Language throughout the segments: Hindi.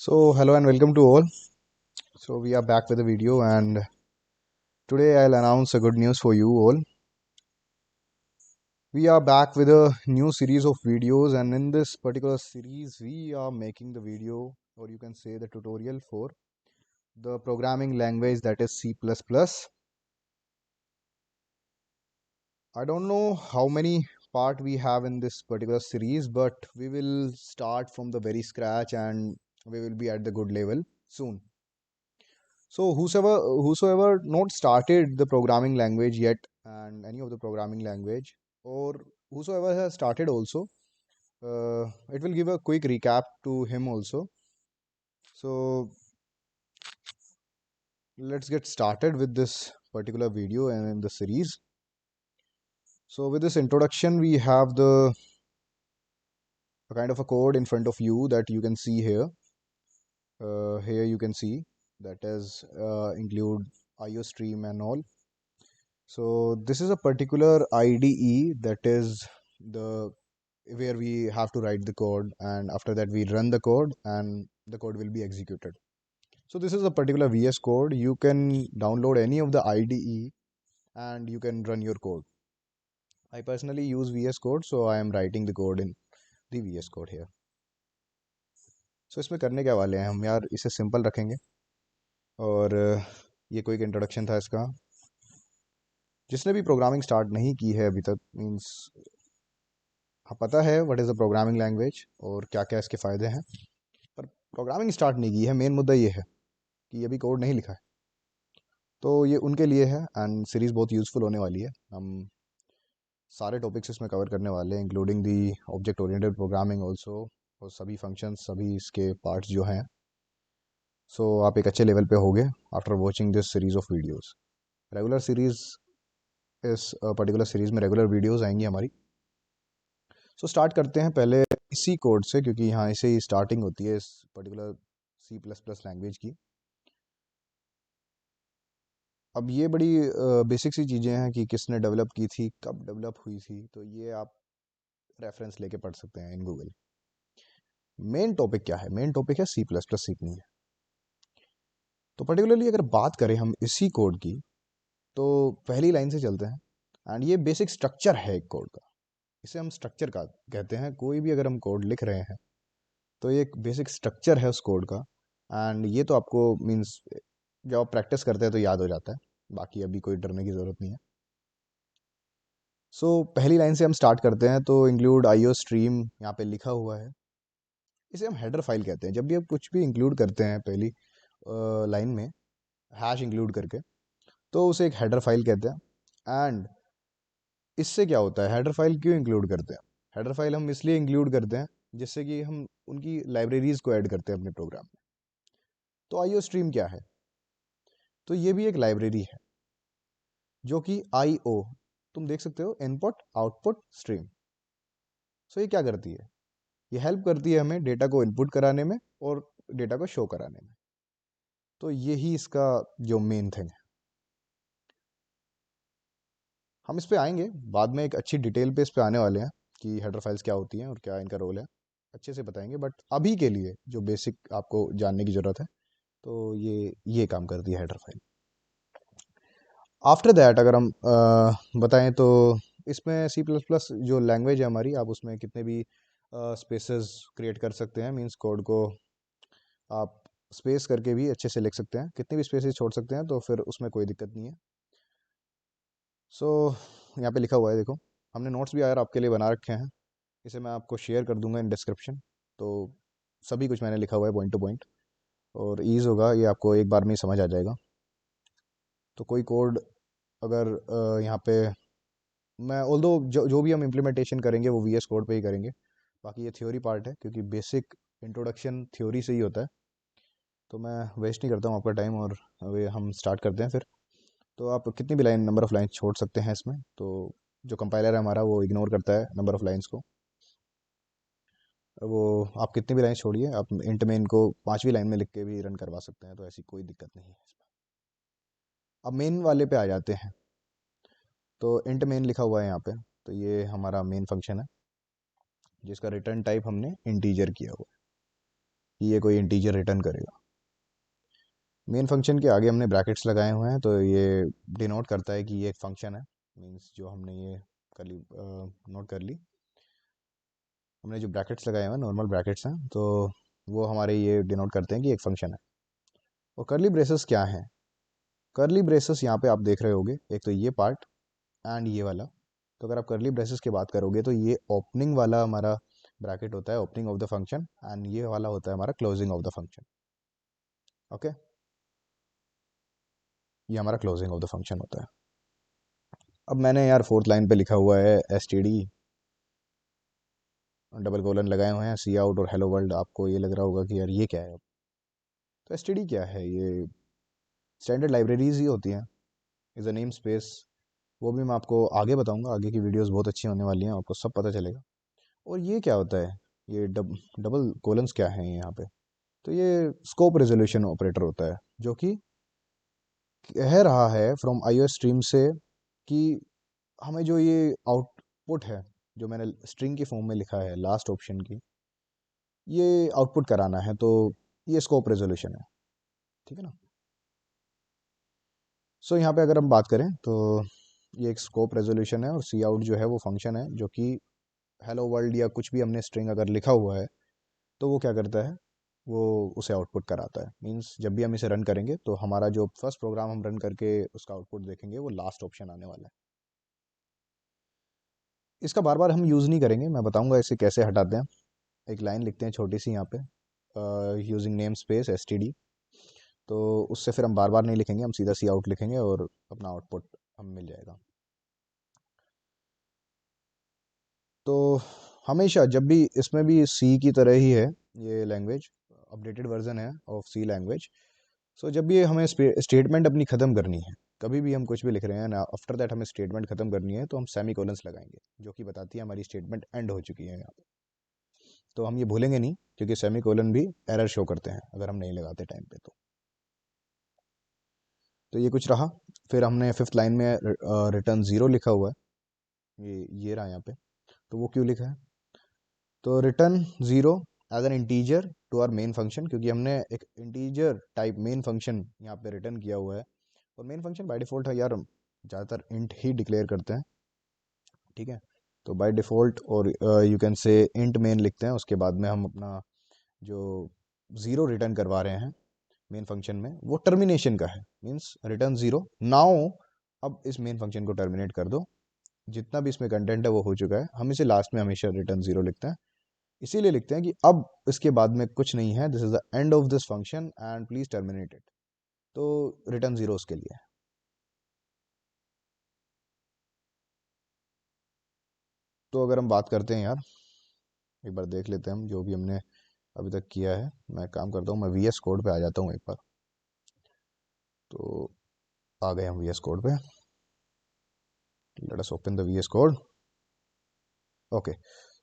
So, hello and welcome to all. So, we are back with a video, and today I'll announce a good news for you all. We are back with a new series of videos, and in this particular series, we are making the video, or you can say the tutorial for the programming language that is C++. I don't know how many part we have in this particular series, but we will start from the very scratch and we will be at the good level soon. So whosoever not started the programming language yet and any of the programming language, or whosoever has started also, it will give a quick recap to him also. So let's get started with this particular video and in the series. So with this introduction, we have the a kind of a code in front of you that you can see here. Here you can see that is include IOStream and all. So this is a particular IDE that is the where we have to write the code, and after that we run the code and the code will be executed. So this is a particular VS Code. You can download any of the IDE and you can run your code. I personally use VS Code, so I am writing the code in the VS Code here. So इसमें करने क्या वाले हैं हम यार, इसे सिंपल रखेंगे और ये कोई इंट्रोडक्शन था इसका. जिसने भी प्रोग्रामिंग स्टार्ट नहीं की है अभी तक, मीन्स हाँ पता है what is the programming language और क्या क्या इसके फ़ायदे हैं, पर प्रोग्रामिंग स्टार्ट नहीं की है. मेन मुद्दा ये है कि अभी कोड नहीं लिखा है. तो ये उनके लिए है एंड सीरीज़ बहुत यूज़फुल होने वाली है. हम सारे टॉपिक्स इसमें कवर करने वाले हैं, including the object oriented programming also, और सभी फंक्शंस, सभी इसके पार्ट्स जो हैं. सो आप एक अच्छे लेवल पे होगे after watching this series of videos. Regular series, इस पर्टिकुलर सीरीज़ में रेगुलर वीडियोज़ आएंगी हमारी. सो स्टार्ट करते हैं पहले इसी कोड से, क्योंकि यहाँ इसे ही स्टार्टिंग होती है इस पर्टिकुलर C++ लैंग्वेज की. अब ये बड़ी बेसिक सी चीज़ें हैं कि किसने डेवलप की थी, कब डेवलप हुई थी, तो ये आप रेफरेंस लेके पढ़ सकते हैं इन गूगल. मेन टॉपिक क्या है? मेन टॉपिक है C++ सीखनी है. तो पर्टिकुलरली अगर बात करें हम इसी कोड की, तो पहली लाइन से चलते हैं. एंड ये बेसिक स्ट्रक्चर है एक कोड का. इसे हम स्ट्रक्चर का कहते हैं. कोई भी अगर हम कोड लिख रहे हैं तो ये एक बेसिक स्ट्रक्चर है उस कोड का. एंड ये तो आपको मीन्स जब आप प्रैक्टिस करते हैं तो याद हो जाता है. बाकी अभी कोई डरने की ज़रूरत नहीं है. सो पहली लाइन से हम स्टार्ट करते हैं. तो इंक्लूड आईओ स्ट्रीम यहाँ पे लिखा हुआ है. इसे हम हेडर फाइल कहते हैं. जब भी आप कुछ भी इंक्लूड करते हैं पहली लाइन में हैश इंक्लूड करके, तो उसे एक हेडर फाइल कहते हैं. एंड इससे क्या होता है, हेडर फाइल क्यों इंक्लूड करते हैं? हेडर फाइल हम इसलिए इंक्लूड करते हैं जिससे कि हम उनकी लाइब्रेरीज को ऐड करते हैं अपने प्रोग्राम में. तो आईओ स्ट्रीम क्या है? तो ये भी एक लाइब्रेरी है जो कि आईओ, तुम देख सकते हो, इनपुट आउटपुट स्ट्रीम. सो ये क्या करती है? ये हेल्प करती है हमें डेटा को इनपुट कराने में और डेटा को शो कराने में. तो यही इसका जो मेन थिंग है. हम इस पे आएंगे बाद में, एक अच्छी डिटेल पे इस पे आने वाले हैं कि हेडर फाइल्स क्या होती हैं और क्या इनका रोल है. अच्छे से बताएंगे, बट अभी के लिए जो बेसिक आपको जानने की ज़रूरत है, तो ये काम करती है हेडर फाइल. आफ्टर दैट अगर हम बताएं तो इसमें C++ जो लैंग्वेज है हमारी, आप उसमें कितने भी स्पेसेस क्रिएट कर सकते हैं. मींस कोड को आप स्पेस करके भी अच्छे से लिख सकते हैं. कितने भी स्पेसेस छोड़ सकते हैं, तो फिर उसमें कोई दिक्कत नहीं है. सो यहाँ पे लिखा हुआ है, देखो. हमने नोट्स भी यार आपके लिए बना रखे हैं. इसे मैं आपको शेयर कर दूंगा इन डिस्क्रिप्शन. तो सभी कुछ मैंने लिखा हुआ है पॉइंट टू पॉइंट, और ईज़ होगा, ये आपको एक बार में ही समझ आ जाएगा. तो कोई कोड अगर यहाँ पे मैं ऑल्दो जो भी हम इम्प्लीमेंटेशन करेंगे वो VS कोड पे ही करेंगे. बाकी ये थ्योरी पार्ट है, क्योंकि बेसिक इंट्रोडक्शन थ्योरी से ही होता है. तो मैं वेस्ट नहीं करता हूँ आपका टाइम, और अभी हम स्टार्ट करते हैं फिर. तो आप कितनी भी लाइन, नंबर ऑफ़ लाइन्स छोड़ सकते हैं इसमें. तो जो कंपाइलर है हमारा वो इग्नोर करता है नंबर ऑफ़ लाइन्स को. वो आप कितनी भी लाइन छोड़िए, आप इंट में इनको पांचवी लाइन में लिख के भी रन करवा सकते हैं. तो ऐसी कोई दिक्कत नहीं है इसमें. अब मेन वाले पे आ जाते हैं. तो इंट मेन लिखा हुआ है यहाँ पे. तो ये हमारा मेन फंक्शन है जिसका रिटर्न टाइप हमने इंटीजर किया हुआ है. कि ये कोई इंटीजर रिटर्न करेगा। मेन फंक्शन के आगे हमने ब्रैकेट्स लगाए हुए हैं, तो ये डिनोट करता है कि ये एक फंक्शन है। मीन्स जो हमने ये कर ली, नोट कर ली, हमने जो ब्रैकेट्स लगाए हुए हैं नॉर्मल ब्रैकेट्स हैं, तो वो हमारे ये डिनोट करते हैं कि एक फंक्शन है। और करली ब्रेसेस क्या है? करली ब्रेसेस यहाँ पे आप देख रहे होगे, एक तो ये पार्ट एंड ये वाला। तो अगर आप करली ब्रेसेस की बात करोगे तो ये ओपनिंग वाला हमारा ब्रैकेट होता है, opening of the function, and ये वाला होता है हमारा closing of the function. Okay, ये हमारा क्लोजिंग ऑफ द फंक्शन होता है। अब मैंने यार फोर्थ लाइन पे लिखा हुआ है std डबल कोलन लगाए हुए हैं सी आउट और हेलो वर्ल्ड। आपको ये लग रहा होगा कि यार ये क्या है। तो std क्या है? ये स्टैंडर्ड लाइब्रेरीज ही होती हैं, इज़ अ नेम स्पेस। वो भी मैं आपको आगे बताऊंगा, आगे की वीडियोस बहुत अच्छी होने वाली हैं, आपको सब पता चलेगा। और ये क्या होता है? ये डबल कोलन्स क्या है यहाँ पे? तो ये स्कोप रेजोल्यूशन ऑपरेटर होता है, जो कि कह रहा है फ्रॉम iOS स्ट्रीम से कि हमें जो ये आउटपुट है, जो मैंने स्ट्रिंग की फॉर्म में लिखा है लास्ट ऑप्शन की, ये आउटपुट कराना है। तो ये स्कोप रेजोल्यूशन है, ठीक है ना। सो यहाँ पे अगर हम बात करें तो ये एक स्कोप रेजोल्यूशन है, और सी आउट जो है वो फंक्शन है जो कि हेलो वर्ल्ड या कुछ भी हमने स्ट्रिंग अगर लिखा हुआ है तो वो क्या करता है, वो उसे आउटपुट कराता है। मींस जब भी हम इसे रन करेंगे तो हमारा जो फर्स्ट प्रोग्राम हम रन करके उसका आउटपुट देखेंगे वो लास्ट ऑप्शन आने वाला है। इसका बार बार हम यूज़ नहीं करेंगे, मैं बताऊंगा इसे कैसे हटाते हैं। एक लाइन लिखते हैं छोटी सी यहाँ पे, यूजिंग नेम स्पेस std। तो उससे फिर हम बार बार नहीं लिखेंगे, हम सीधा सी आउट लिखेंगे और अपना आउटपुट हमें मिल जाएगा। तो हमेशा जब भी इसमें भी सी की तरह ही है ये लैंग्वेज, अपडेटेड वर्जन है ऑफ सी लैंग्वेज। सो जब भी हमें स्टेटमेंट अपनी ख़त्म करनी है, कभी भी हम कुछ भी लिख रहे हैं ना, आफ्टर दैट हमें स्टेटमेंट ख़त्म करनी है, तो हम सेमी कोलन्स लगाएंगे, जो कि बताती है हमारी स्टेटमेंट एंड हो चुकी है यहाँ पे। तो हम ये भूलेंगे नहीं, क्योंकि सेमी कोलन भी एरर शो करते हैं अगर हम नहीं लगाते टाइम पे। तो ये कुछ रहा। फिर हमने फिफ्थ लाइन में रिटर्न ज़ीरो लिखा हुआ है, ये रहा यहाँ पे। तो वो क्यों लिखा है? तो return zero as an integer to our main function, क्योंकि हमने एक इंटीजर टाइप मेन फंक्शन यहाँ पे रिटर्न किया हुआ है। और मेन फंक्शन बाय डिफ़ॉल्ट है यार, हम ज़्यादातर इंट ही डिक्लेयर करते हैं, ठीक है। तो बाय डिफ़ॉल्ट, और you can say int main लिखते हैं, उसके बाद में हम अपना जो ज़ीरो रिटर्न करवा रहे हैं मेन फंक्शन में वो टर्मिनेशन का है। मीन्स रिटर्न ज़ीरो नाउ, अब इस मेन फंक्शन को टर्मिनेट कर दो, जितना भी इसमें कंटेंट है वो हो चुका है। हम इसे लास्ट में हमेशा रिटर्न ज़ीरो लिखते हैं, इसीलिए लिखते हैं कि अब इसके बाद में कुछ नहीं है, this is the end of this function and please terminate it. तो रिटर्न ज़ीरो उसके लिए है। तो अगर हम बात करते हैं यार, एक बार देख लेते हैं हम जो भी हमने अभी तक किया है। मैं काम करता हूँ, मैं VS कोड पे आ जाता हूँ एक बार। तो आ गए हम VS कोड पे, let us open the VS code. Okay,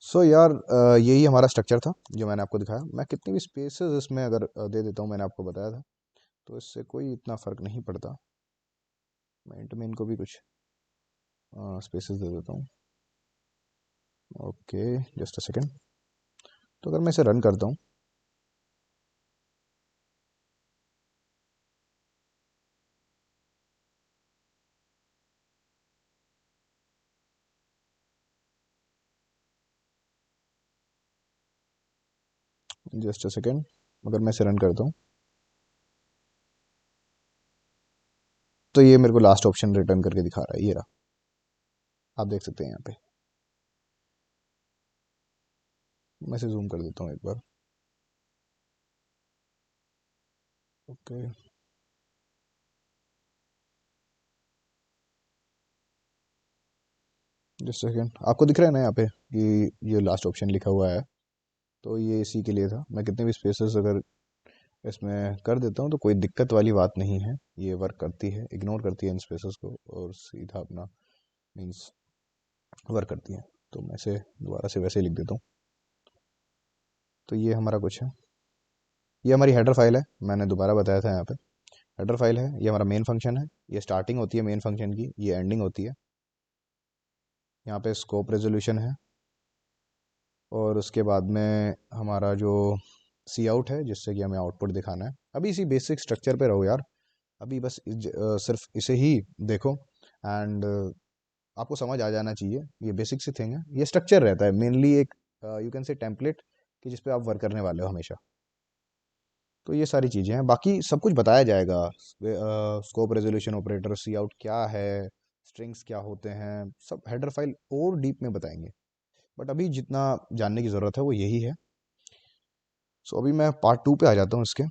so यार यही हमारा स्ट्रक्चर था जो मैंने आपको दिखाया। मैं कितनी भी स्पेसेस इसमें अगर दे देता हूँ, मैंने आपको बताया था, तो इससे कोई इतना फ़र्क नहीं पड़ता। मैं इंट में इनको भी कुछ स्पेसेस दे देता हूँ। Okay, just a second. तो अगर मैं इसे रन करता हूँ, जस्ट अ सेकेंड, अगर मैं इसे रन करता हूँ तो ये मेरे को लास्ट ऑप्शन रिटर्न करके दिखा रहा है, ये रहा, आप देख सकते हैं यहाँ पे। मैं इसे जूम कर देता हूँ एक बार। ओके, जस्ट सेकेंड, आपको दिख रहा है ना यहाँ पे कि ये लास्ट ऑप्शन लिखा हुआ है, तो ये इसी के लिए था। मैं कितने भी स्पेसेस अगर इसमें कर देता हूँ तो कोई दिक्कत वाली बात नहीं है, ये वर्क करती है, इग्नोर करती है इन स्पेसेस को और सीधा अपना मीन्स वर्क करती है। तो मैं इसे दोबारा से वैसे ही लिख देता हूँ। तो ये हमारा कुछ है, ये हमारी हेडर फाइल है, मैंने दोबारा बताया था यहाँ पे। हेडर फाइल है, ये हमारा मेन फंक्शन है, ये स्टार्टिंग होती है मेन फंक्शन की, ये एंडिंग होती है। यहाँ पे स्कोप रेजोल्यूशन है, और उसके बाद में हमारा जो सी आउट है जिससे कि हमें आउटपुट दिखाना है। अभी इसी बेसिक स्ट्रक्चर पे रहो यार, अभी बस सिर्फ इसे ही देखो एंड आपको समझ आ जाना चाहिए। ये बेसिक सी थिंग है, ये स्ट्रक्चर रहता है मेनली एक यू कैन से टेम्पलेट कि जिस पे आप वर्क करने वाले हो हमेशा। तो ये सारी चीज़ें हैं, बाकी सब कुछ बताया जाएगा। स्कोप रेजोल्यूशन ऑपरेटर, सी आउट क्या है, स्ट्रिंग्स क्या होते हैं, सब हेडर फाइल और डीप में बताएंगे। बट अभी जितना जानने की ज़रूरत है वो यही है। सो अभी मैं पार्ट 2 पे आ जाता हूँ इसके,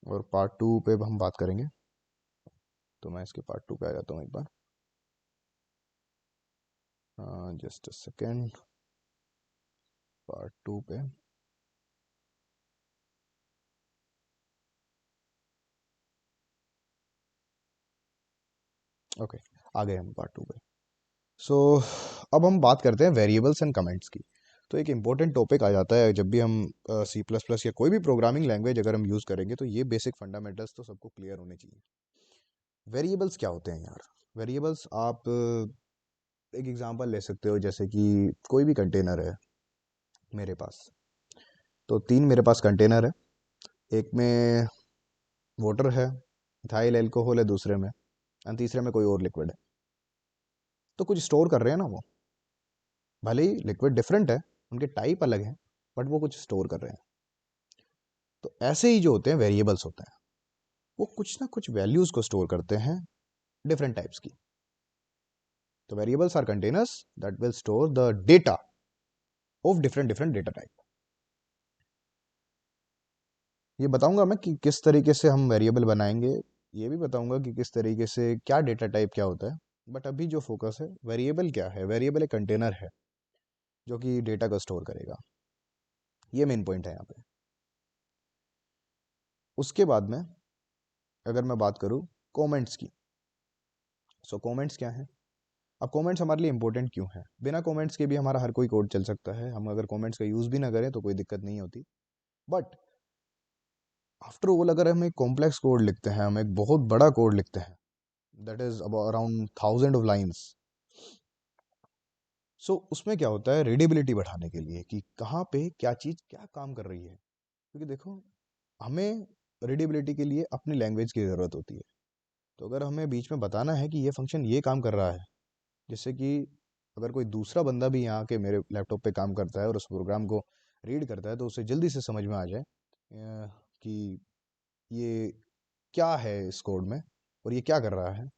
और पार्ट 2 पे हम बात करेंगे। तो मैं इसके पार्ट 2 पे आ जाता हूँ एक बार, जस्ट अ सेकेंड। पार्ट 2 पे ओके, आ गए हम पार्ट 2 पे। सो अब हम बात करते हैं वेरिएबल्स एंड कमेंट्स की। तो एक इम्पोर्टेंट टॉपिक आ जाता है जब भी हम सी प्लस प्लस या कोई भी प्रोग्रामिंग लैंग्वेज अगर हम यूज़ करेंगे, तो ये बेसिक फंडामेंटल्स तो सबको क्लियर होने चाहिए। वेरिएबल्स क्या होते हैं यार? वेरिएबल्स आप एक एग्जांपल ले सकते हो, जैसे कि कोई भी कंटेनर है मेरे पास। तो 3 मेरे पास कंटेनर है, एक में वाटर है, इथाइल एल्कोहल है दूसरे में, और तीसरे में कोई और लिक्विड है। तो कुछ स्टोर कर रहे हैं ना वो, भले ही लिक्विड डिफरेंट है, उनके टाइप अलग हैं, बट वो कुछ स्टोर कर रहे हैं। तो ऐसे ही जो होते हैं वेरिएबल्स होते हैं, वो कुछ ना कुछ वैल्यूज को स्टोर करते हैं, डिफरेंट टाइप्स की। तो variables are containers that will store the data of different different data type. ये बताऊंगा मैं कि किस तरीके से हम वेरिएबल बनाएंगे, ये भी बताऊंगा कि किस तरीके से क्या डेटा टाइप क्या होता है। बट अभी जो फोकस है, वेरिएबल क्या है? वेरिएबल एक कंटेनर है जो कि डेटा को स्टोर करेगा। ये मेन पॉइंट है यहाँ पे। उसके बाद में अगर मैं बात करूँ कमेंट्स की, सो कमेंट्स क्या है? अब कमेंट्स हमारे लिए इंपॉर्टेंट क्यों है? बिना कमेंट्स के भी हमारा हर कोई कोड चल सकता है, हम अगर कमेंट्स का यूज़ भी ना करें तो कोई दिक्कत नहीं होती। बट आफ्टर ऑल अगर हम एक कॉम्प्लेक्स कोड लिखते हैं, हम एक बहुत बड़ा कोड लिखते हैं, that is around 1000 of lines, so उसमें क्या होता है, रीडेबिलिटी बढ़ाने के लिए कि कहाँ पे क्या चीज़ क्या काम कर रही है। क्योंकि देखो, हमें रीडेबिलिटी के लिए अपनी लैंग्वेज की ज़रूरत होती है। तो अगर हमें बीच में बताना है कि ये फंक्शन ये काम कर रहा है, जिससे कि अगर कोई दूसरा बंदा भी यहाँ के मेरे लैपटॉप पे काम करता है और उस प्रोग्राम को रीड करता है, तो उसे जल्दी से समझ में आ जाए कि ये क्या है इस कोड में और ये क्या कर रहा है।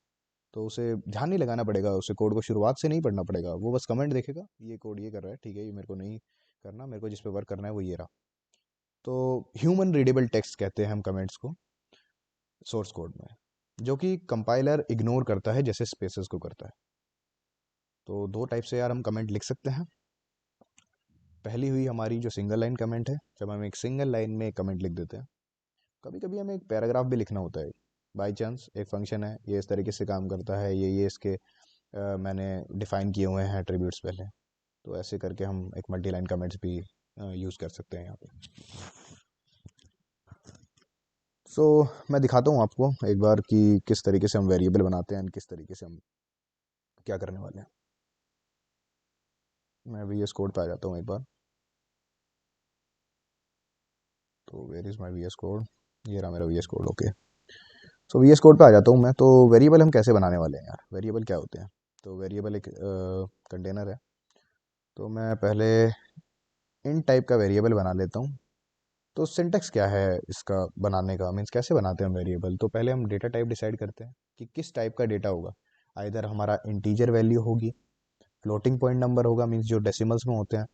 तो उसे ध्यान नहीं लगाना पड़ेगा, उसे कोड को शुरुआत से नहीं पढ़ना पड़ेगा, वो बस कमेंट देखेगा, ये कोड ये कर रहा है, ठीक है, ये मेरे को नहीं करना, मेरे को जिस पे वर्क करना है वो ये रहा। तो ह्यूमन रीडेबल टेक्स्ट कहते हैं हम कमेंट्स को सोर्स कोड में, जो कि कंपाइलर इग्नोर करता है जैसे स्पेसेस को करता है। तो दो टाइप से यार हम कमेंट लिख सकते हैं। पहली हुई हमारी जो सिंगल लाइन कमेंट है, जब हम एक सिंगल लाइन में कमेंट लिख देते हैं। कभी कभी हमें एक पैराग्राफ भी लिखना होता है, बाई चांस एक फंक्शन है, ये इस तरीके से काम करता है, ये इसके मैंने डिफाइन किए हुए हैं एट्रीब्यूट्स पहले। तो ऐसे करके हम एक मल्टी लाइन कमेंट्स भी यूज़ कर सकते हैं यहाँ पे। सो मैं दिखाता हूँ आपको एक बार कि किस तरीके से हम वेरिएबल बनाते हैं, किस तरीके से हम क्या करने वाले हैं। मैं वी एस कोड पे आ जाता हूँ एक बार। तो where is my V S code? ये रहा मेरा V S code, okay. So V S code पे आ जाता हूँ मैं। तो वेरिएबल हम कैसे बनाने वाले हैं यार? वेरिएबल क्या होते हैं? तो वेरिएबल एक कंटेनर है। तो मैं पहले इन टाइप का वेरिएबल बना लेता हूँ। तो सिंटेक्स क्या है इसका बनाने का, मीन्स कैसे बनाते हैं हम वेरिएबल? तो पहले हम डेटा टाइप डिसाइड करते हैं कि किस टाइप का डेटा होगा। आइदर हमारा इंटीजर वैल्यू होगी, फ्लोटिंग पॉइंट नंबर होगा, मीन्स जो डेसिमल्स में होते हैं,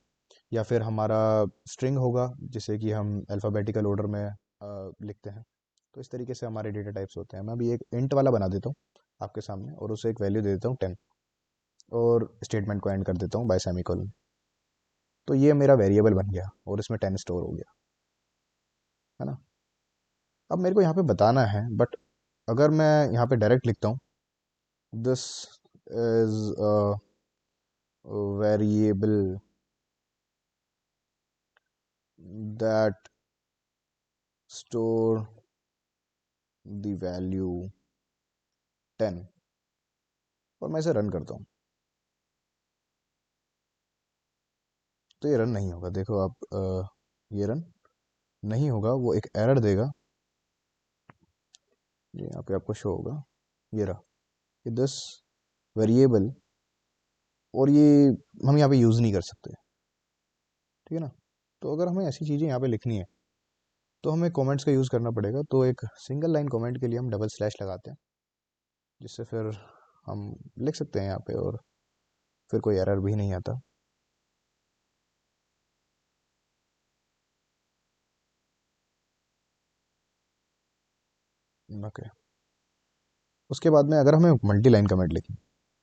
या फिर हमारा स्ट्रिंग होगा जिसे कि हम अल्फ़ाबेटिकल ऑर्डर में लिखते हैं। तो इस तरीके से हमारे डेटा टाइप्स होते हैं। मैं अभी एक इंट वाला बना देता हूँ आपके सामने, और उसे एक वैल्यू दे देता हूँ 10, और स्टेटमेंट को एंड कर देता हूँ बाय सेमीकोलन। तो ये मेरा वेरिएबल बन गया और इसमें 10 स्टोर हो गया, है ना? अब मेरे को यहाँ पे बताना है, बट अगर मैं यहाँ पे डायरेक्ट लिखता हूँ, this is a variable that store the value 10, और मैं इसे रन करता हूँ, तो ये रन नहीं होगा। देखो आप, ये रन नहीं होगा वो एक एरर देगा। ये यहाँ पे आपको शो होगा, ये रहा कि दिस वेरिएबल, और ये हम यहाँ पे यूज़ नहीं कर सकते, ठीक है ना। तो अगर हमें ऐसी चीज़ें यहाँ पे लिखनी है तो हमें कमेंट्स का यूज़ करना पड़ेगा। तो एक सिंगल लाइन कमेंट के लिए हम डबल स्लैश लगाते हैं, जिससे फिर हम लिख सकते हैं यहाँ पे और फिर कोई एरर भी नहीं आता। ओके, उसके बाद में अगर हमें मल्टी लाइन कमेंट लिखें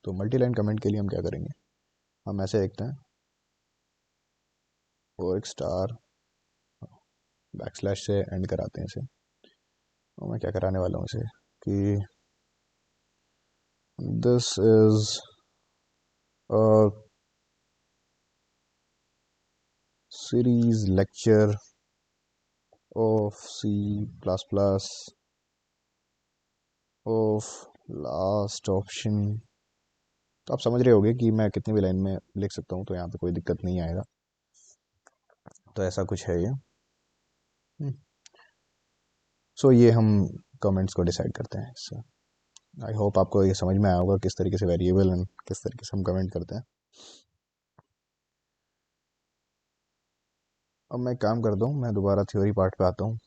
तो मल्टी लाइन कमेंट के लिए हम क्या करेंगे, हम ऐसे लिखते हैं और एक स्टार बैक स्लैश से एंड कराते हैं इसे। और मैं क्या कराने वाला हूँ इसे कि this is series lecture of C plus plus of last option. तो आप समझ रहे होगे कि मैं कितनी भी लाइन में लिख सकता हूँ, तो यहाँ पे कोई दिक्कत नहीं आएगा। तो ऐसा कुछ है ये। सो ये हम कमेंट्स को डिसाइड करते हैं इससे। आई होप आपको ये समझ में आया होगा किस तरीके से वेरिएबल एंड किस तरीके से हम कमेंट करते हैं। अब मैं एक काम करता हूँ, मैं दोबारा थ्योरी पार्ट पे आता हूँ,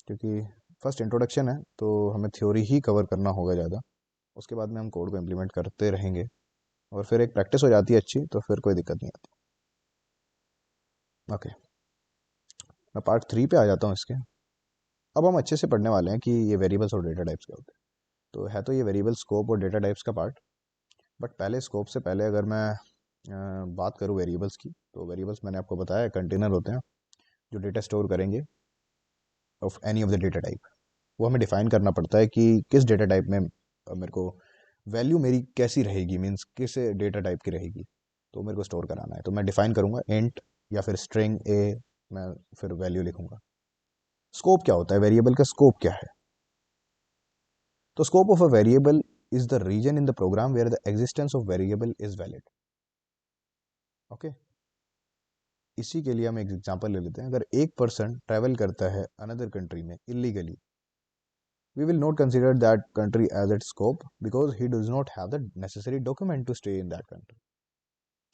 क्योंकि फर्स्ट इंट्रोडक्शन है तो हमें थ्योरी ही कवर करना होगा ज़्यादा। उसके बाद में हम कोड को इम्प्लीमेंट करते रहेंगे और फिर एक प्रैक्टिस हो जाती है अच्छी, तो फिर कोई दिक्कत नहीं आती। ओके, मैं पार्ट 3 पे आ जाता हूँ इसके। अब हम अच्छे से पढ़ने वाले हैं कि ये वेरिएबल्स और डेटा टाइप्स क्या होते हैं। तो है तो ये वेरिएबल स्कोप और डेटा टाइप्स का पार्ट, बट पहले स्कोप से पहले अगर मैं बात करूँ वेरिएबल्स की, तो वेरिएबल्स मैंने आपको बताया कंटेनर होते हैं जो डेटा स्टोर करेंगे of any of the data type. वो हमें डिफाइन करना पड़ता है कि किस डेटा टाइप में मेरे को वैल्यू मेरी कैसी रहेगी, मीन्स किस डेटा टाइप की रहेगी, तो मेरे को स्टोर कराना है। तो मैं डिफाइन करूँगा इंट या फिर स्ट्रिंग ए, मैं फिर वैल्यू लिखूंगा। स्कोप क्या होता है, वेरिएबल का स्कोप क्या है? तो scope of a variable is the region in the program where the existence of variable is valid. Okay, इसी के लिए हम एक एग्जांपल ले लेते हैं। अगर एक पर्सन ट्रैवल करता है अनदर कंट्री में illegally, we will not consider that country as its scope because he does not have the necessary document to stay in that country.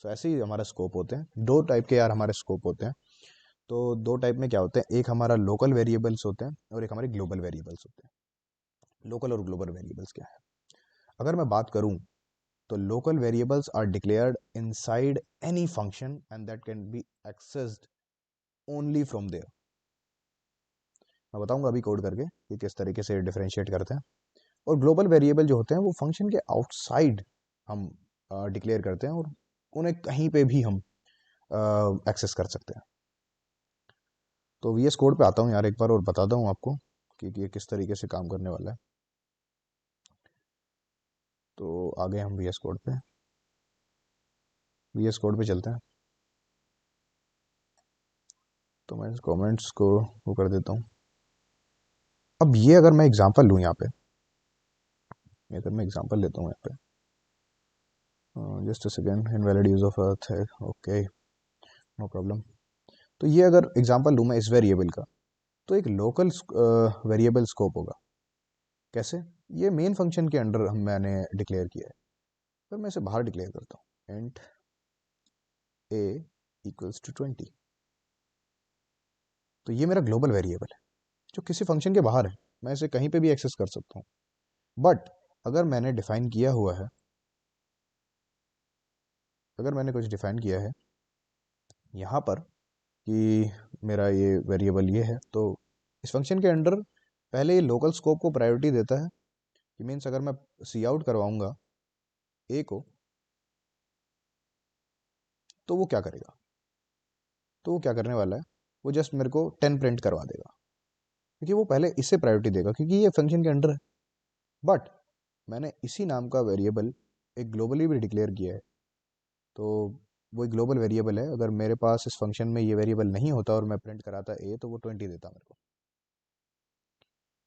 So ऐसे ही हमारा स्कोप होते हैं। दो टाइप के यार हमारे स्कोप होते हैं। तो दो टाइप में क्या होते हैं, एक हमारा लोकल वेरिएबल्स होते हैं और एक हमारे ग्लोबल वेरिएबल्स होते हैं। लोकल और ग्लोबल वेरिएबल्स क्या है? अगर मैं बात करूं तो local variables are declared inside any function and that can be accessed only from there. मैं बताऊंगा अभी कोड करके कि किस तरीके से डिफरेंशिएट करते हैं। और ग्लोबल वेरिएबल जो होते हैं वो फंक्शन के आउटसाइड हम डिक्लेयर करते हैं और उन्हें कहीं पे भी हम एक्सेस कर सकते हैं। तो वी एस कोड पे आता हूँ यार एक बार और बताता हूँ आपको कि ये किस तरीके से काम करने वाला है। तो आगे हम वी एस कोड पे, वी एस कोड पे चलते हैं। तो मैं इस कमेंट्स को वो कर देता हूँ। अब ये अगर मैं एग्जांपल लूँ यहाँ पे, अगर मैं एग्जांपल लेता हूँ यहाँ पे, just a second, invalid use of earth है, ओके नो प्रॉब्लम। तो ये अगर एग्जांपल लूँ मैं इस वेरिएबल का, तो एक लोकल वेरिएबल स्कोप होगा। कैसे? ये मेन फंक्शन के अंडर हम मैंने डिक्लेयर किया है, फिर मैं इसे बाहर डिक्लेयर करता हूँ इंट ए इक्वल्स टू 20। तो ये मेरा ग्लोबल वेरिएबल है जो किसी फंक्शन के बाहर है, मैं इसे कहीं पे भी एक्सेस कर सकता हूँ। बट अगर मैंने डिफाइन किया हुआ है, अगर मैंने कुछ डिफाइन किया है यहाँ पर कि मेरा ये वेरिएबल ये है, तो इस फंक्शन के अंडर पहले ये लोकल स्कोप को प्रायोरिटी देता है कि मीन्स अगर मैं सी आउट करवाऊंगा ए को, तो वो क्या करेगा, तो वो क्या करने वाला है, वो जस्ट मेरे को 10 प्रिंट करवा देगा, क्योंकि वो पहले इससे प्रायोरिटी देगा क्योंकि ये फंक्शन के अंडर है। बट मैंने इसी नाम का वेरिएबल एक ग्लोबली भी डिक्लेयर किया है, तो वो एक ग्लोबल वेरिएबल है। अगर मेरे पास इस फंक्शन में ये वेरिएबल नहीं होता और मैं प्रिंट कराता ए, तो वो 20 देता मेरे को।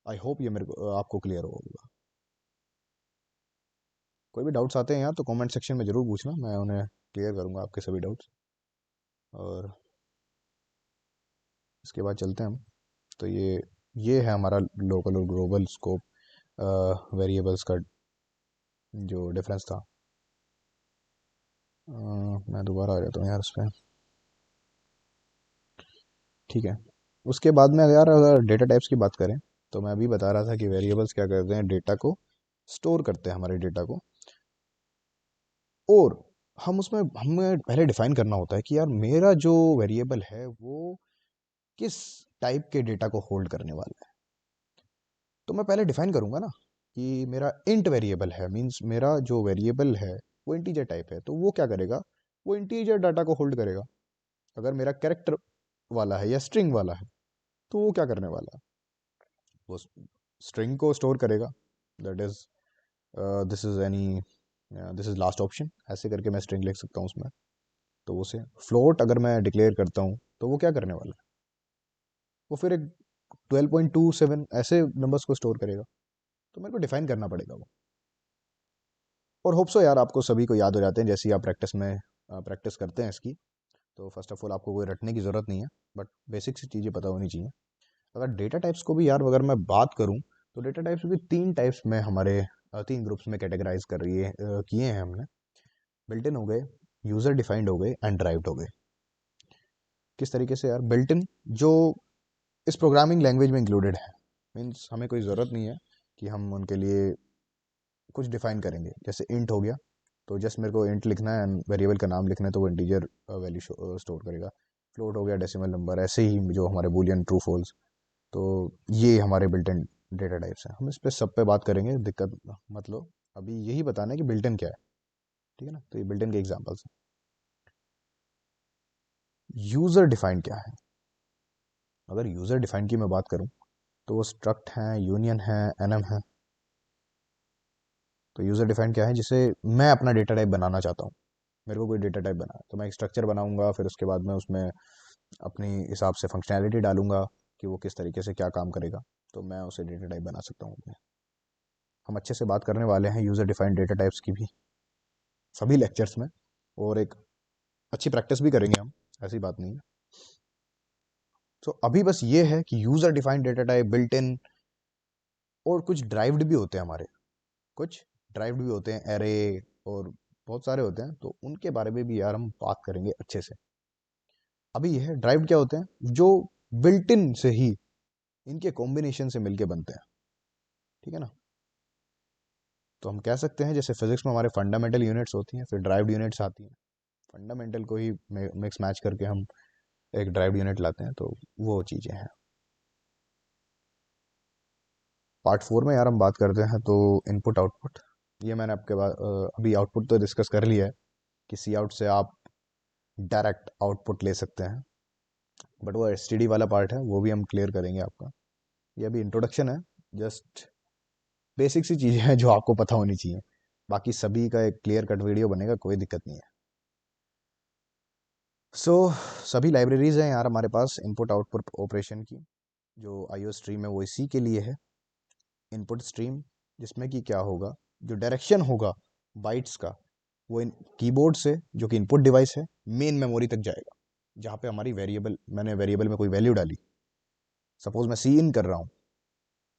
आई होप ये मेरे को आपको क्लियर होगा। कोई भी डाउट्स आते हैं यहाँ तो कमेंट सेक्शन में ज़रूर पूछना, मैं उन्हें क्लियर करूँगा आपके सभी डाउट्स। और इसके बाद चलते हैं हम तो ये है हमारा लोकल और ग्लोबल स्कोप वेरिएबल्स का जो डिफरेंस था। मैं दोबारा आ जाता हूँ यार उस पर। ठीक है। उसके बाद में यार अगर डेटा टाइप्स की बात करें, तो मैं अभी बता रहा था कि वेरिएबल्स क्या करते हैं, डेटा को स्टोर करते हैं, हमारे डेटा को। और हम उसमें हमें पहले डिफाइन करना होता है कि यार मेरा जो वेरिएबल है वो किस टाइप के डेटा को होल्ड करने वाला है। तो मैं पहले डिफाइन करूंगा ना कि मेरा इंट वेरिएबल है, मींस मेरा जो वेरिएबल है वो इंटीजर टाइप है, तो वो क्या करेगा, वो इंटीजर डाटा को होल्ड करेगा। अगर मेरा कैरेक्टर वाला है या स्ट्रिंग वाला है, तो वो क्या करने वाला है, वो स्ट्रिंग को स्टोर करेगा। That is this is any this is last option, ऐसे करके मैं स्ट्रिंग लिख सकता हूँ उसमें। तो उसे फ्लोट अगर मैं डिक्लेयर करता हूँ, तो वो क्या करने वाला है, वो फिर एक 12.27 ऐसे नंबर्स को स्टोर करेगा। तो मेरे को डिफाइन करना पड़ेगा वो। और होप सो यार आपको सभी को याद हो जाते हैं जैसे ही आप प्रैक्टिस में प्रैक्टिस करते हैं इसकी। तो फर्स्ट ऑफ ऑल आपको कोई रटने की ज़रूरत नहीं है, बट बेसिक सी चीज़ें पता होनी चाहिए। अगर डेटा टाइप्स को भी यार अगर मैं बात करूं, तो डेटा टाइप्स भी तीन टाइप्स में हमारे तीन ग्रुप्स में कैटेगराइज कर रही है किए हैं हमने। बिल्ट इन हो गए, यूज़र डिफाइंड हो गए, एंड ड्राइव्ड हो गए। किस तरीके से यार, बिल्ट इन जो इस प्रोग्रामिंग लैंग्वेज में इंक्लूडेड है, मीन्स हमें कोई ज़रूरत नहीं है कि हम उनके लिए कुछ डिफाइन करेंगे। जैसे इंट हो गया, तो जस्ट मेरे को इंट लिखना है एंड वेरिएबल का नाम लिखना है, तो वो इंटीजर वैल्यू स्टोर करेगा। फ्लोट हो गया, डेसिमल नंबर, ऐसे ही जो हमारे बूलियन ट्रू फॉल्स। तो ये हमारे बिल्ट इन डेटा टाइप्स हैं। हम इस पे सब पे बात करेंगे, दिक्कत मतलब अभी यही बताना है कि बिल्ट इन क्या है। ठीक है ना, तो ये बिल्ट इन के एग्जांपल्स हैं। यूज़र डिफाइंड क्या है, अगर यूज़र डिफाइंड की मैं बात करूं, तो वो स्ट्रक्ट है, यूनियन है, एनम है। तो यूज़र डिफाइंड क्या है, जिसे मैं अपना डेटा टाइप बनाना चाहता हूँ। मेरे को कोई डेटा टाइप बना है, तो मैं एक स्ट्रक्चर बनाऊंगा, फिर उसके बाद में उसमें अपनी हिसाब से फंक्शनैलिटी डालूंगा कि वो किस तरीके से क्या काम करेगा। तो मैं उसे डेटा टाइप बना सकता हूँ। हम अच्छे से बात करने वाले हैं यूज़र डिफाइंड डेटा टाइप्स की भी सभी लेक्चर्स में, और एक अच्छी प्रैक्टिस भी करेंगे हम, ऐसी बात नहीं है। तो अभी बस ये है कि user defined data type, built in, और कुछ ड्राइव्ड भी होते हैं हमारे, कुछ ड्राइव्ड भी होते हैं, एरे, और बहुत सारे होते हैं। तो उनके बारे में भी यार हम बात करेंगे अच्छे से। अभी ये है ड्राइव्ड क्या होते हैं, जो बिल्ट इन से ही इनके कॉम्बिनेशन से मिलके बनते हैं। ठीक है ना। तो हम कह सकते हैं जैसे फिजिक्स में हमारे फंडामेंटल यूनिट्स होती हैं, फिर ड्राइव्ड यूनिट्स आती हैं। फंडामेंटल को ही मिक्स मैच करके हम एक ड्राइव्ड यूनिट लाते हैं, तो वो चीज़ें हैं। पार्ट 4 में यार हम बात करते हैं तो इनपुट आउटपुट। ये मैंने आपके बाद अभी आउटपुट तो डिस्कस कर लिया है कि सी आउट से आप डायरेक्ट आउटपुट ले सकते हैं, बट वो एसटीडी वाला पार्ट है, वो भी हम क्लियर करेंगे आपका। ये अभी इंट्रोडक्शन है, जस्ट बेसिक सी चीज़ें हैं जो आपको पता होनी चाहिए। बाकी सभी का एक क्लियर कट वीडियो बनेगा, कोई दिक्कत नहीं है। सो सभी लाइब्रेरीज हैं यार हमारे पास इनपुट आउटपुट ऑपरेशन की। जो आईओ स्ट्रीम है वो इसी के लिए है, इनपुट स्ट्रीम, जिसमें कि क्या होगा, जो डायरेक्शन होगा बाइट्स का, वो कीबोर्ड से, जो कि इनपुट डिवाइस है, मेन मेमोरी तक जाएगा, जहाँ पे हमारी वेरिएबल, मैंने वेरिएबल में कोई वैल्यू डाली। सपोज मैं सी इन कर रहा हूँ,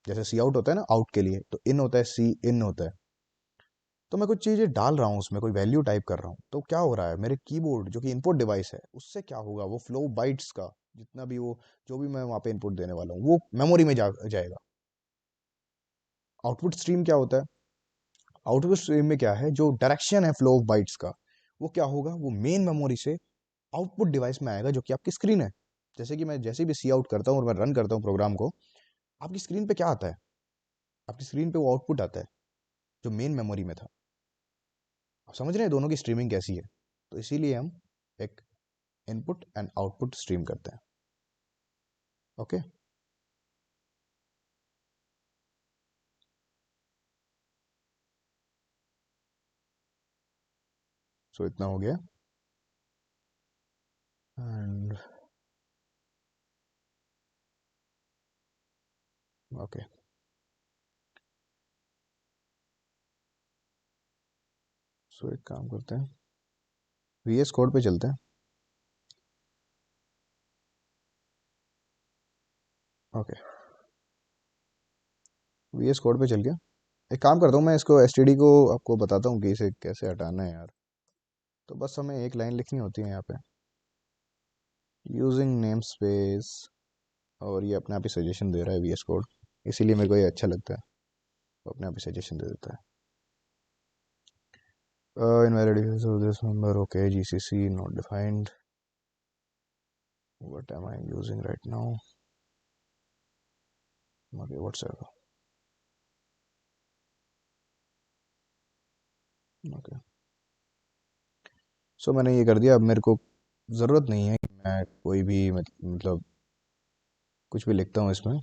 जैसे सी आउट होता है ना आउट के लिए, तो इन होता है, सी इन होता है। तो मैं कुछ चीज़ें डाल रहा हूँ उसमें, कोई वैल्यू टाइप कर रहा हूँ, तो क्या हो रहा है, मेरे कीबोर्ड जो कि इनपुट डिवाइस है, उससे क्या होगा, वो फ्लो बाइट्स का जितना भी वो, जो भी मैं वहाँ पे इनपुट देने वाला हूँ, वो मेमोरी में जाएगा। आउटपुट स्ट्रीम क्या होता है, आउटपुट स्ट्रीम में क्या है, जो डायरेक्शन है फ्लो ऑफ बाइट्स का, वो क्या होगा, वो मेन मेमोरी से आउटपुट डिवाइस में आएगा, जो कि आपकी स्क्रीन है। जैसे कि मैं जैसे भी सी आउट करता हूँ और मैं रन करता हूँ प्रोग्राम को, आपकी स्क्रीन पे क्या आता है, आपकी स्क्रीन पे वो आउटपुट आता है जो मेन मेमोरी में था। आप समझ रहे हैं दोनों की स्ट्रीमिंग कैसी है। तो इसीलिए हम एक इनपुट एंड आउटपुट स्ट्रीम करते हैं। ओके। सो इतना हो गया। एंड ओके, सो एक काम करते हैं, वीएस कोड पे चलते हैं। ओके, VS कोड पे चल गया। एक काम करता हूँ, मैं इसको STD को आपको बताता हूँ कि इसे कैसे हटाना है यार। तो बस हमें एक लाइन लिखनी होती है यहाँ पे, यूजिंग नेम स्पेस, और ये अपने आप ही सजेशन दे रहा है VS कोड, इसीलिए मेरे को ये अच्छा लगता है, तो अपने आप ही सजेशन दे देता है। Invalid use of this member, okay, GCC not defined, what am I using right now, okay, whatsoever, okay, सो मैंने ये कर दिया। अब मेरे को ज़रूरत नहीं है कि मैं कोई भी मतलब कुछ भी लिखता हूँ इसमें,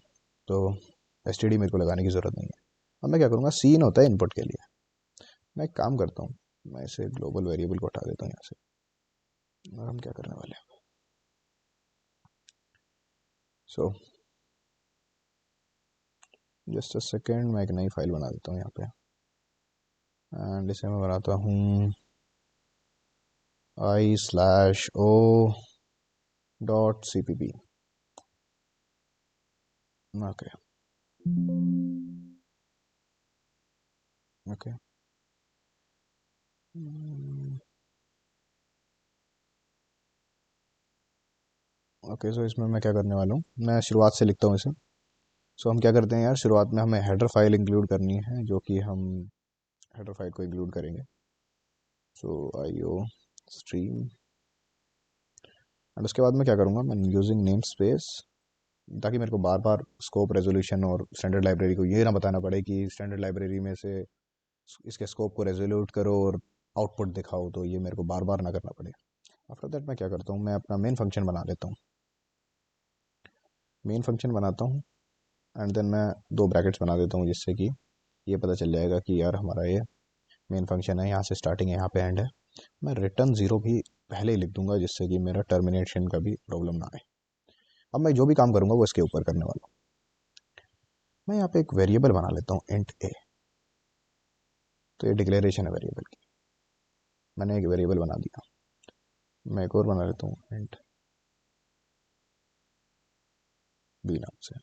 तो STD मेरे को लगाने की ज़रूरत नहीं है। अब मैं क्या करूँगा, सीन होता है इनपुट के लिए, मैं एक काम करता हूँ, मैं इसे ग्लोबल वेरिएबल को हटा देता हूँ यहाँ से। और हम क्या करने वाले हैं, सो जस्ट अ सेकेंड, मैं एक नई फाइल बना देता हूँ यहाँ पे, एंड इसे मैं बनाता हूँ i/o.cpp, ओके ओके। ओके, सो इसमें मैं क्या करने वाला हूँ, मैं शुरुआत से लिखता हूँ इसे। सो हम क्या करते हैं यार, शुरुआत में हमें हेडर फाइल इंक्लूड करनी है, जो कि हम हेडर फाइल को इंक्लूड करेंगे। सो IO स्ट्रीम, एंड उसके बाद मैं क्या करूँगा, मैं यूजिंग नेम स्पेस, ताकि मेरे को बार बार स्कोप, रेजोल्यूशन और स्टैंडर्ड लाइब्रेरी को ये ना बताना पड़े कि स्टैंडर्ड लाइब्रेरी में से इसके स्कोप को रेजोल्यूट करो और आउटपुट दिखाओ, तो ये मेरे को बार बार ना करना पड़े। आफ्टर दैट मैं क्या करता हूँ, मैं अपना मेन फंक्शन बना लेता हूँ, मेन फंक्शन बनाता हूँ, एंड देन मैं दो ब्रैकेट्स बना देता हूँ, जिससे कि ये पता चल जाएगा कि यार हमारा ये मेन फंक्शन है, यहाँ से स्टार्टिंग है, यहाँ पे एंड है। मैं रिटर्न 0 भी पहले ही लिख दूंगा, जिससे कि मेरा टर्मिनेशन का भी प्रॉब्लम ना आए। अब मैं जो भी काम करूँगा वो इसके ऊपर करने वाला हूँ। मैं यहाँ पे एक वेरिएबल बना लेता हूँ इंट a, तो ये डिक्लेरेशन है वेरिएबल की, मैंने एक वेरिएबल बना दिया। मैं एक और बना लेता हूँ इंट b नाम से।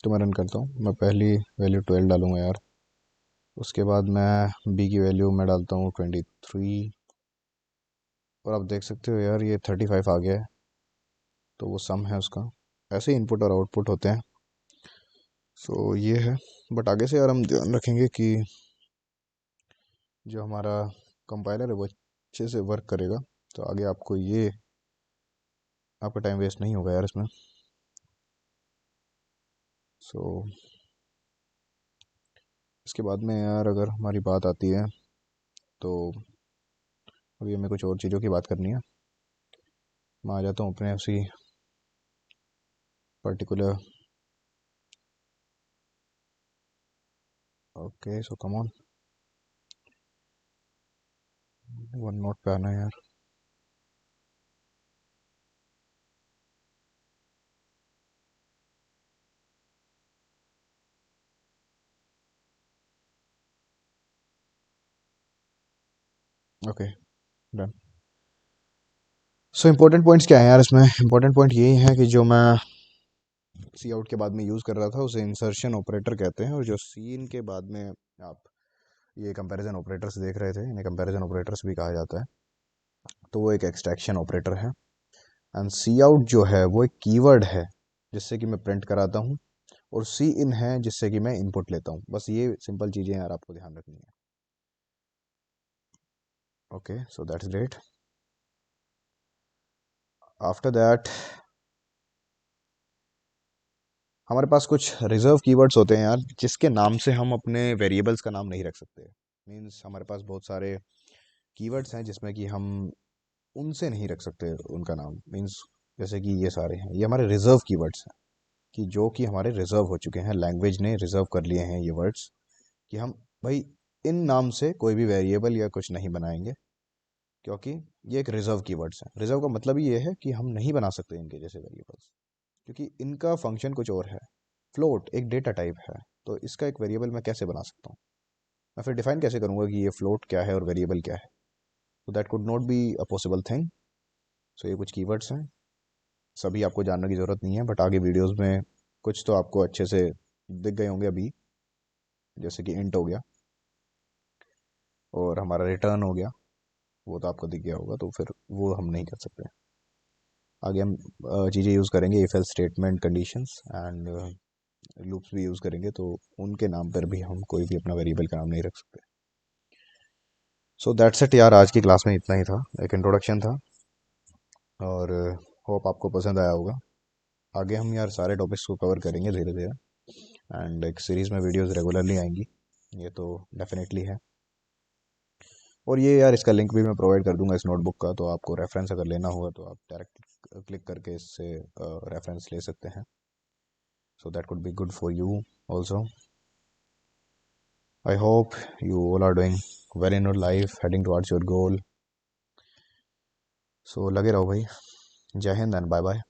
तो मैं रन करता हूँ, मैं पहली वैल्यू 12 डालूंगा यार, उसके बाद मैं b की वैल्यू मैं डालता हूँ 23, और आप देख सकते हो यार ये 35 आ गया है, तो वो सम है उसका। ऐसे ही इनपुट और आउटपुट होते हैं। सो ये है, बट आगे से यार हम ध्यान रखेंगे कि जो हमारा कंपाइलर है वो अच्छे से वर्क करेगा, तो आगे आपको ये आपका टाइम वेस्ट नहीं होगा यार इसमें। सो इसके बाद में यार अगर हमारी बात आती है, तो अभी हमें कुछ और चीज़ों की बात करनी है। मैं आ जाता हूँ अपने उसी particular, okay, so come on, one note पे आना है यार। Okay, done. So important points क्या है यार इसमें, इंपॉर्टेंट पॉइंट यही है कि जो मैं सी आउट के बाद में यूज़ कर रहा था उसे इंसर्शन ऑपरेटर कहते हैं, और जो सीन के बाद में आप ये कंपैरिजन ऑपरेटर्स देख रहे थे, इन्हें कंपैरिजन ऑपरेटर्स भी कहा जाता है, तो वो एक एक्सट्रैक्शन ऑपरेटर है। एंड सी आउट जो है वो एक कीवर्ड है, जिससे कि मैं प्रिंट कराता हूँ, और सी इन है जिससे कि मैं इनपुट लेता हूँ। बस ये सिंपल चीज़ें यार आपको ध्यान रखनी है। Okay, so that's great. After that हमारे पास कुछ रिजर्व कीवर्ड्स होते हैं यार, जिसके नाम से हम अपने वेरिएबल्स का नाम नहीं रख सकते। मीन्स हमारे पास बहुत सारे कीवर्ड्स हैं जिसमें कि हम उनसे नहीं रख सकते उनका नाम। मीन्स जैसे कि ये सारे हैं, ये हमारे रिजर्व कीवर्ड्स हैं, कि जो कि हमारे रिजर्व हो चुके हैं, लैंग्वेज ने रिजर्व कर लिए हैं ये वर्ड्स, कि हम भाई इन नाम से कोई भी वेरिएबल या कुछ नहीं बनाएंगे, क्योंकि ये एक रिजर्व कीवर्ड्स हैं। रिजर्व का मतलब ही ये है कि हम नहीं बना सकते इनके जैसे वेरिएबल्स, क्योंकि इनका फंक्शन कुछ और है। फ्लोट एक डेटा टाइप है, तो इसका एक वेरिएबल मैं कैसे बना सकता हूँ। मैं फिर डिफाइन कैसे करूँगा कि ये फ्लोट क्या है और वेरिएबल क्या है? तो that could not be a possible thing. So ये कुछ कीवर्ड्स हैं, सभी आपको जानने की ज़रूरत नहीं है, बट आगे वीडियोस में कुछ तो आपको अच्छे से दिख गए होंगे अभी, जैसे कि इंट हो गया और हमारा रिटर्न हो गया, वो तो आपको दिख गया होगा, तो फिर वो हम नहीं कर सकते। आगे हम चीज़ें यूज़ करेंगे, if else statement, conditions and loops भी यूज़ करेंगे, तो उनके नाम पर भी हम कोई भी अपना वेरिएबल का नाम नहीं रख सकते। सो दैट्स इट यार, आज की क्लास में इतना ही था, एक इंट्रोडक्शन था, और होप आपको पसंद आया होगा। आगे हम यार सारे टॉपिक्स को कवर करेंगे धीरे धीरे, एंड एक सीरीज़ में वीडियोस रेगुलरली आएंगी, ये तो डेफिनेटली है। और ये यार इसका लिंक भी मैं प्रोवाइड कर दूंगा इस नोटबुक का, तो आपको रेफरेंस अगर लेना होगा तो आप डायरेक्ट क्लिक करके इससे रेफरेंस ले सकते हैं। So that could be good for you also. I hope you all are doing well in your life, heading towards your goal. So लगे रहो भाई। जय हिंद एंड बाय बाय।